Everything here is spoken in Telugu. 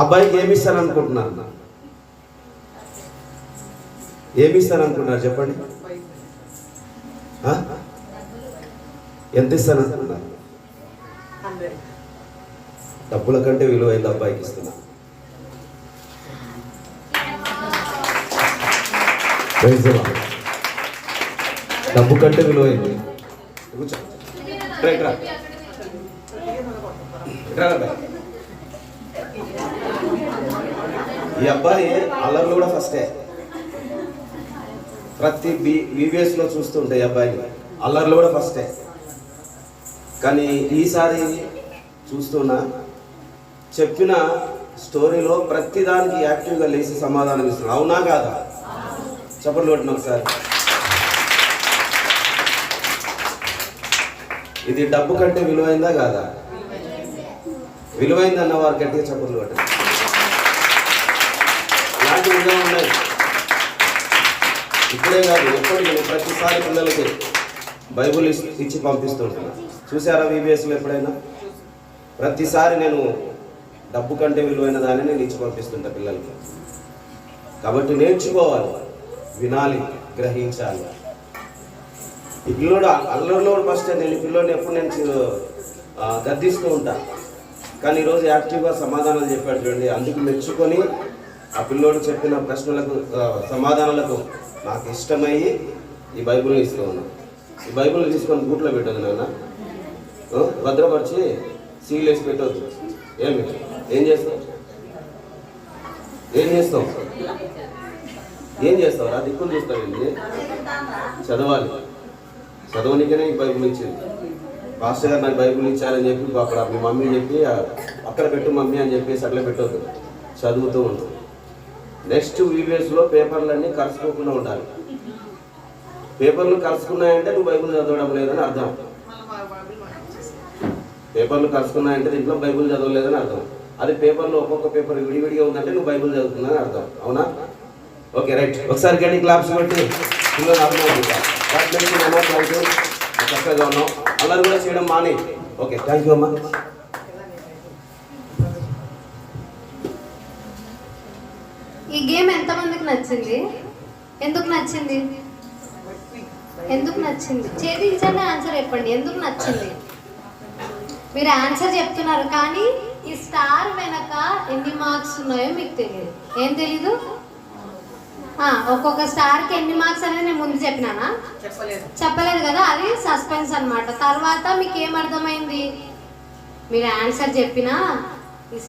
అబ్బాయికి ఏమిస్తాను అనుకుంటున్నారు? ఏమిస్తాను అనుకుంటున్నారు చెప్పండి? ఎంత ఇస్తాను అనుకుంటున్నారు? డబ్బుల కంటే విలువైంది అబ్బాయికి ఇస్తున్నా. డబ్బు కంటే విలువైంది. ఈ అబ్బాయి అల్లర్లు కూడా ఫస్టే. ప్రతి VBS లో చూస్తుంటే ఈ అబ్బాయిని అల్లర్లు కూడా ఫస్టే. కానీ ఈసారి చూస్తున్నా చెప్పిన స్టోరీలో ప్రతిదానికి యాక్టివ్గా లేచి సమాధానం ఇస్తున్నాడు. అవునా కాదా? చప్పట్లు కొట్టిన ఒకసారి. ఇది డబ్బు కంటే విలువైందా కాదా? విలువైంది అన్న వారు గట్టిగా చప్పట్లు కొట్టండి. ఇలాంటి విధంగా ఉన్నాయి. ఇప్పుడే కాదు, ఎప్పటికీ ప్రతిసారి పిల్లలకి బైబుల్ ఇచ్చి పంపిస్తుంటున్నా. చూసారా VBSలో ఎప్పుడైనా? ప్రతిసారి నేను డబ్బు కంటే విలువైన దాన్ని నేను ఇచ్చి పంపిస్తుంటా పిల్లలకి. కాబట్టి నేర్చుకోవాలి, వినాలి, గ్రహించాలి. ఈ పిల్లోడు అల్లరిలో ఫస్ట్ నేను పిల్లోడిని ఎప్పుడు నేను గద్దిస్తూ ఉంటా. కానీ ఈరోజు యాక్టివ్గా సమాధానాలు చెప్పాడు చూడండి. అందుకు మెచ్చుకొని ఆ పిల్లోడు చెప్పిన ప్రశ్నలకు సమాధానాలకు నాకు ఇష్టమయ్యి ఈ బైబిల్ని ఇస్తూ ఉన్నాను. ఈ బైబిల్ని తీసుకొని గూట్లో పెట్టదు నాన్న, భద్రపరిచి సీల్ వేసి పెట్టవద్దు. ఏం చేస్తావు? ఏం చేస్తావు రా? దిక్కులు చూస్తావు. వెళ్ళి చదవాలి. చదవనికనే ఈ బైబిల్ ఇచ్చింది. పాస్టర్ గారు నాకు బైబిల్ ఇచ్చారని చెప్పి అక్కడ మీ మమ్మీ చెప్పి అక్కడ పెట్టు మమ్మీ అని చెప్పేసి అట్లా పెట్టొద్దు. చదువుతూ ఉంటాం. నెక్స్ట్ VBSలో పేపర్లన్నీ కలుసుకోకుండా ఉండాలి. పేపర్లు కలుసుకున్నాయంటే నువ్వు బైబిల్ చదవడం లేదని అర్థం. పేపర్లు కలుసుకున్నాయంటే దీంట్లో బైబిల్ చదవలేదని అర్థం. అది పేపర్లో ఒక్కొక్క పేపర్ విడివిడిగా ఉందంటే నువ్వు బైబిల్ చదువుతున్నావు అర్థం. అవునా? Okay, right. ఒకసారి గట్టి క్లాప్స్ కొట్టి పిల్లలు అర్థమవుతుంటా. చక్కగా ఉన్నాం. అల్లరి కూడా చేయడం మానే. ఓకే, థ్యాంక్ యూ అమ్మా. ఈ గేమ్ ఎంతమందికి నచ్చింది? ఎందుకు నచ్చింది? ఛేదించండి, ఆన్సర్ చెప్పండి. ఎందుకు నచ్చింది? మీరు ఆన్సర్ చెప్తున్నారు కానీ ఈ స్టార్ వెనక ఎన్ని మార్క్స్ ఉన్నాయో మీకు తెలియదు. ఏం తెలీదు? ఒక్కొక్క స్టార్కి ఎన్ని మార్క్స్ అనేది నేను ముందు చెప్పినానా? చెప్పలేదు కదా. అది సస్పెన్స్ అన్నమాట. తర్వాత మీకు ఏమర్థమైంది? మీరు ఆన్సర్ చెప్పినా